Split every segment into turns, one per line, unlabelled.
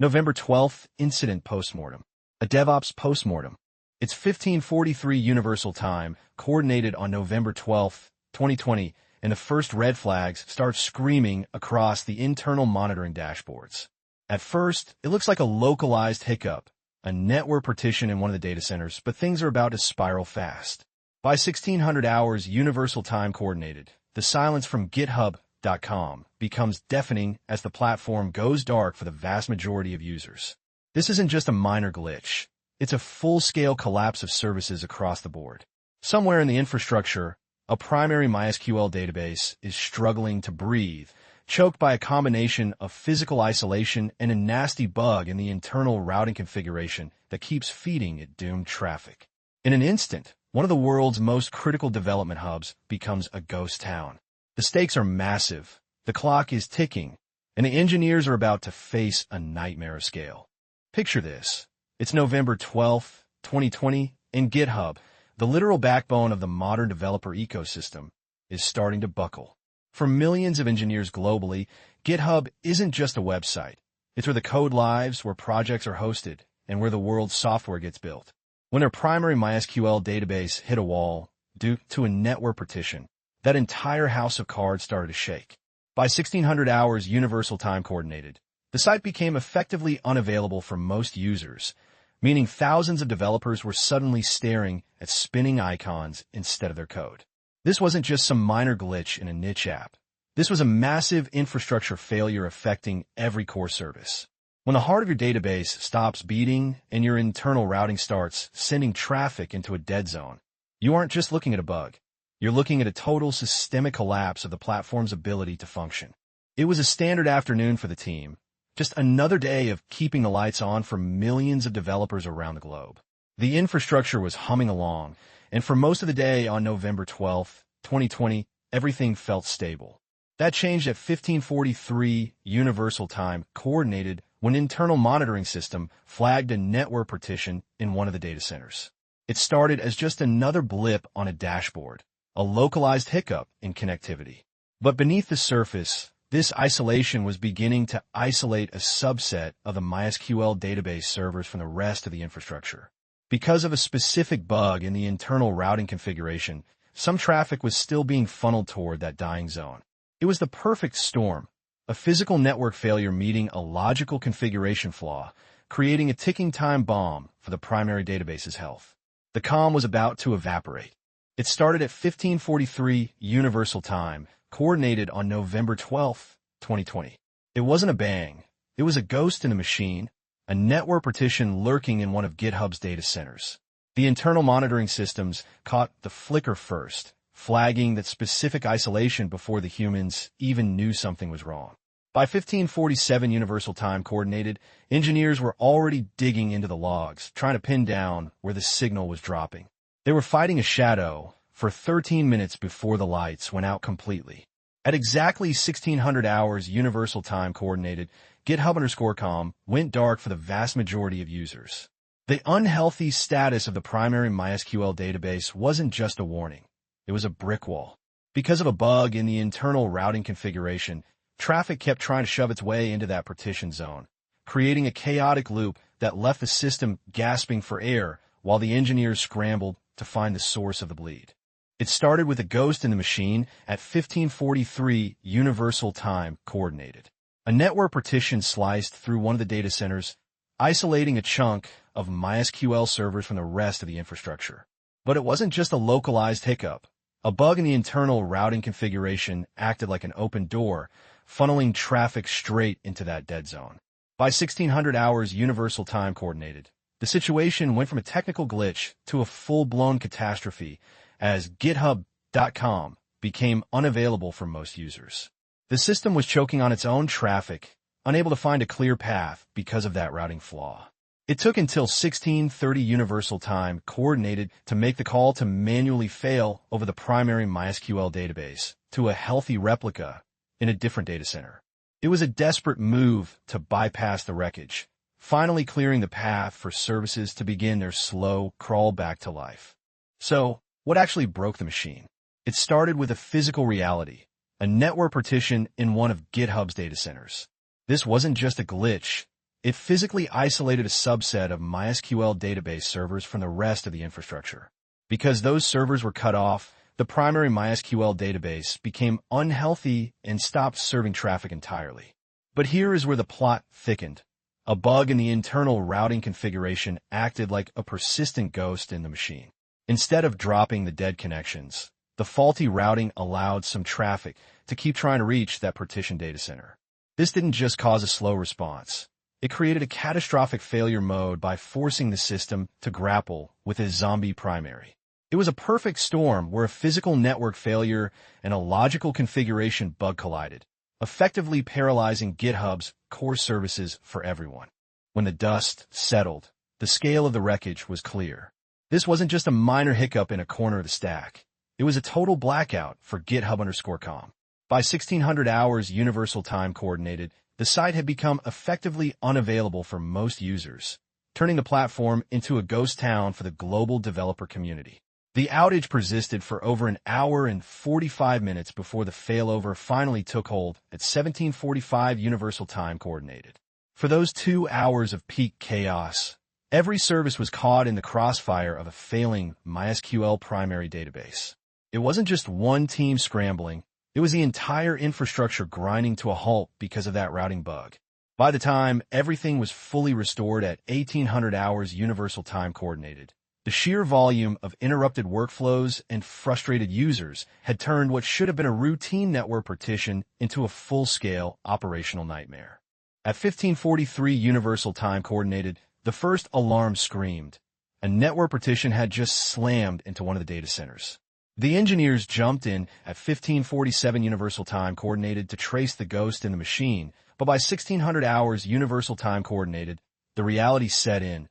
November 12th, Incident Postmortem. A DevOps Postmortem. It's 15:43 Universal Time, coordinated on November 12th, 2020, and the first red flags start screaming across the internal monitoring dashboards. At first, it looks like a localized hiccup, a network partition in one of the data centers, but things are about to spiral fast. By 1600 hours Universal Time coordinated, the silence from GitHub.com becomes deafening as the platform goes dark for the vast majority of users. This isn't just a minor glitch. It's a full-scale collapse of services across the board. Somewhere in the infrastructure, a primary MySQL database is struggling to breathe, choked by a combination of physical isolation and a nasty bug in the internal routing configuration that keeps feeding it doomed traffic. In an instant, one of the world's most critical development hubs becomes a ghost town. The stakes are massive, the clock is ticking, and the engineers are about to face a nightmare scale. Picture this. It's November 12th, 2020, and GitHub, the literal backbone of the modern developer ecosystem, is starting to buckle. For millions of engineers globally, GitHub isn't just a website. It's where the code lives, where projects are hosted, and where the world's software gets built. When their primary MySQL database hit a wall due to a network partition, that entire house of cards started to shake. By 1600 hours Universal Time coordinated, the site became effectively unavailable for most users, meaning thousands of developers were suddenly staring at spinning icons instead of their code. This wasn't just some minor glitch in a niche app. This was a massive infrastructure failure affecting every core service. When the heart of your database stops beating and your internal routing starts sending traffic into a dead zone, you aren't just looking at a bug. You're looking at a total systemic collapse of the platform's ability to function. It was a standard afternoon for the team, just another day of keeping the lights on for millions of developers around the globe. The infrastructure was humming along, and for most of the day on November 12th, 2020, everything felt stable. That changed at 15:43 Universal Time coordinated when internal monitoring system flagged a network partition in one of the data centers. It started as just another blip on a dashboard, a localized hiccup in connectivity. But beneath the surface, this isolation was beginning to isolate a subset of the MySQL database servers from the rest of the infrastructure. Because of a specific bug in the internal routing configuration, some traffic was still being funneled toward that dying zone. It was the perfect storm, a physical network failure meeting a logical configuration flaw, creating a ticking time bomb for the primary database's health. The calm was about to evaporate. It started at 15:43 Universal Time, coordinated on November 12th, 2020. It wasn't a bang. It was a ghost in the machine, a network partition lurking in one of GitHub's data centers. The internal monitoring systems caught the flicker first, flagging that specific isolation before the humans even knew something was wrong. By 15:47 Universal Time coordinated, engineers were already digging into the logs, trying to pin down where the signal was dropping. They were fighting a shadow for 13 minutes before the lights went out completely. At exactly 1600 hours Universal Time coordinated, GitHub_com went dark for the vast majority of users. The unhealthy status of the primary MySQL database wasn't just a warning. It was a brick wall. Because of a bug in the internal routing configuration, traffic kept trying to shove its way into that partition zone, creating a chaotic loop that left the system gasping for air while the engineers scrambled to find the source of the bleed. It started with a ghost in the machine at 15:43 Universal Time coordinated. A network partition sliced through one of the data centers, isolating a chunk of MySQL servers from the rest of the infrastructure. But it wasn't just a localized hiccup. A bug in the internal routing configuration acted like an open door, funneling traffic straight into that dead zone. By 1600 hours Universal Time coordinated, the situation went from a technical glitch to a full-blown catastrophe as GitHub.com became unavailable for most users. The system was choking on its own traffic, unable to find a clear path because of that routing flaw. It took until 16:30 Universal Time coordinated to make the call to manually fail over the primary MySQL database to a healthy replica in a different data center. It was a desperate move to bypass the wreckage, finally clearing the path for services to begin their slow crawl back to life. So, what actually broke the machine? It started with a physical reality, a network partition in one of GitHub's data centers. This wasn't just a glitch, It physically isolated a subset of MySQL database servers from the rest of the infrastructure. Because those servers were cut off, the primary MySQL database became unhealthy and stopped serving traffic entirely. But here is where the plot thickened. A bug in the internal routing configuration acted like a persistent ghost in the machine. Instead of dropping the dead connections, the faulty routing allowed some traffic to keep trying to reach that partition data center. This didn't just cause a slow response. It created a catastrophic failure mode by forcing the system to grapple with a zombie primary. It was a perfect storm where a physical network failure and a logical configuration bug collided, effectively paralyzing GitHub's core services for everyone. When the dust settled, the scale of the wreckage was clear. This wasn't just a minor hiccup in a corner of the stack. It was a total blackout for GitHub_com. By 1600 hours Universal Time Coordinated, the site had become effectively unavailable for most users, turning the platform into a ghost town for the global developer community. The outage persisted for over an hour and 45 minutes before the failover finally took hold at 1745 Universal Time Coordinated. For those 2 hours of peak chaos, every service was caught in the crossfire of a failing MySQL primary database. It wasn't just one team scrambling, it was the entire infrastructure grinding to a halt because of that routing bug. By the time everything was fully restored at 1800 hours Universal Time Coordinated, the sheer volume of interrupted workflows and frustrated users had turned what should have been a routine network partition into a full-scale operational nightmare. At 1543 Universal Time Coordinated, the first alarm screamed. A network partition had just slammed into one of the data centers. The engineers jumped in at 1547 Universal Time Coordinated to trace the ghost in the machine, but by 1600 hours Universal Time Coordinated, the reality set in.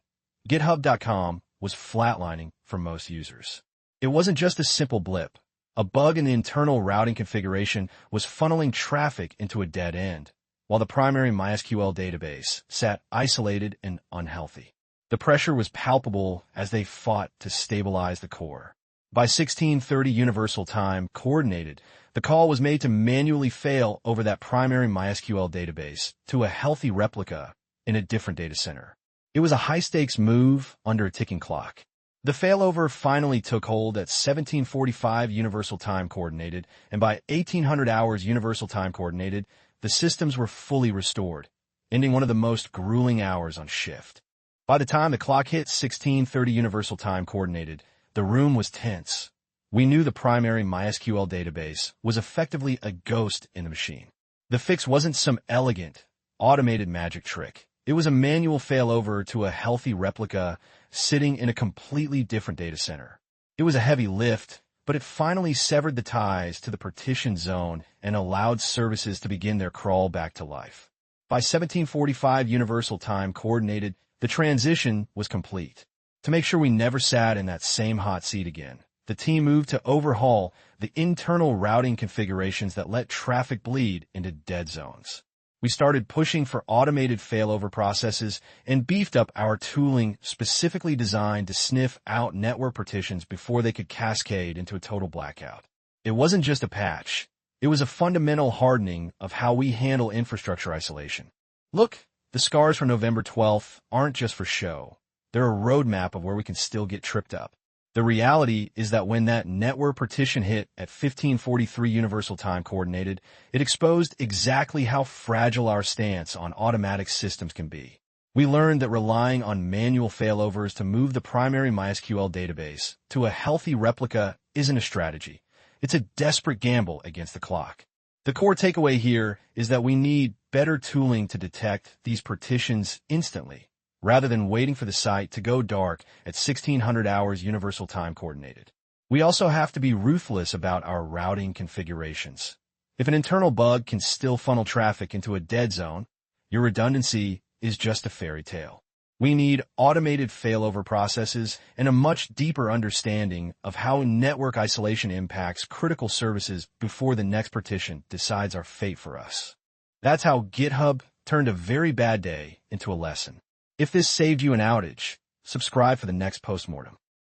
GitHub.com was flatlining for most users. It wasn't just a simple blip. A bug in the internal routing configuration was funneling traffic into a dead end, while the primary MySQL database sat isolated and unhealthy. The pressure was palpable as they fought to stabilize the core. By 1630 Universal Time Coordinated, the call was made to manually fail over that primary MySQL database to a healthy replica in a different data center. It was a high-stakes move under a ticking clock. The failover finally took hold at 1745 Universal Time Coordinated, and by 1800 hours Universal Time Coordinated, the systems were fully restored, ending one of the most grueling hours on shift. By the time the clock hit 1630 Universal Time Coordinated, the room was tense. We knew the primary MySQL database was effectively a ghost in the machine. The fix wasn't some elegant, automated magic trick. It was a manual failover to a healthy replica sitting in a completely different data center. It was a heavy lift, but it finally severed the ties to the partition zone and allowed services to begin their crawl back to life. By 1745 Universal Time Coordinated, the transition was complete. To make sure we never sat in that same hot seat again, the team moved to overhaul the internal routing configurations that let traffic bleed into dead zones. We started pushing for automated failover processes and beefed up our tooling specifically designed to sniff out network partitions before they could cascade into a total blackout. It wasn't just a patch. It was a fundamental hardening of how we handle infrastructure isolation. Look, the scars from November 12th aren't just for show. They're a roadmap of where we can still get tripped up. The reality is that when that network partition hit at 1543 Universal Time Coordinated, it exposed exactly how fragile our stance on automatic systems can be. We learned that relying on manual failovers to move the primary MySQL database to a healthy replica isn't a strategy. It's a desperate gamble against the clock. The core takeaway here is that we need better tooling to detect these partitions instantly, rather than waiting for the site to go dark at 1600 hours Universal Time Coordinated. We also have to be ruthless about our routing configurations. If an internal bug can still funnel traffic into a dead zone, your redundancy is just a fairy tale. We need automated failover processes and a much deeper understanding of how network isolation impacts critical services before the next partition decides our fate for us. That's how GitHub turned a very bad day into a lesson. If this saved you an outage, subscribe for the next postmortem.